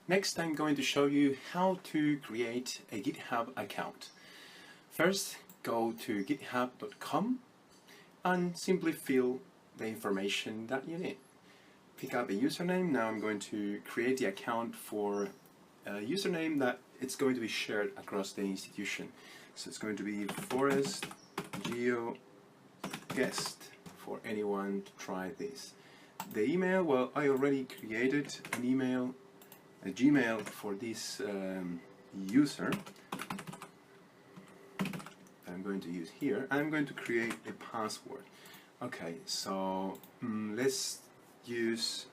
Next, I'm going to show you how to create a GitHub account. First, go to github.com and simply fill the information that you need. Pick up a username. Now I'm going to create the account for a username that it's going to be shared across the institution. So it's going to be ForestGEO guest for anyone to try this. The email, well, I already created an email, a Gmail for this user. I'm going to use here. I'm going to create a password. Okay, so let's use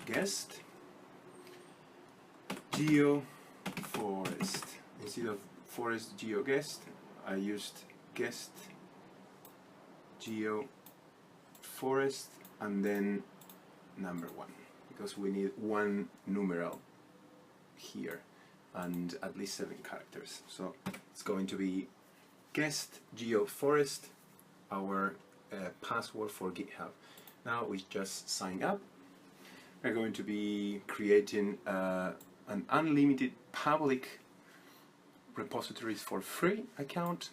guest geo forest. Instead of ForestGEO guest, I used guest geo forest and then number 1, because we need one numeral here and at least 7 characters. So it's going to be guest geo forest, our password for GitHub. Now we just sign up. We're going to be creating an unlimited public repositories for free account.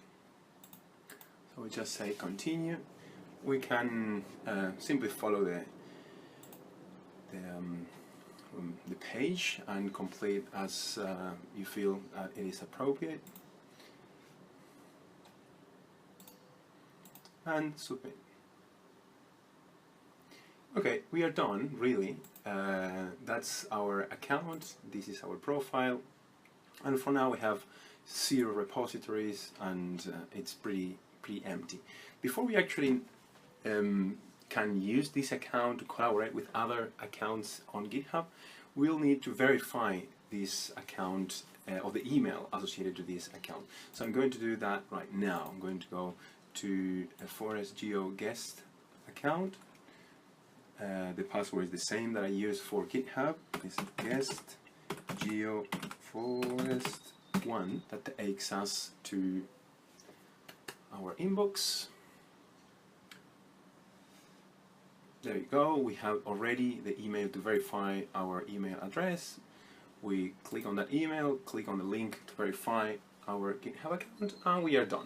So we just say continue. We can simply follow the page and complete as you feel it is appropriate, and submit. Okay, we are done, really. That's our account, this is our profile, and for now we have 0 repositories and it's pretty empty. Before we actually can use this account to collaborate with other accounts on GitHub, we'll need to verify this account or the email associated to this account. So I'm going to do that right now. I'm going to go to a ForestGEO guest account. The password is the same that I use for GitHub. It's guest geo forest 1. That takes us to our inbox. There you go, we have already the email to verify our email address. We click on that email, click on the link to verify our GitHub account, and we are done.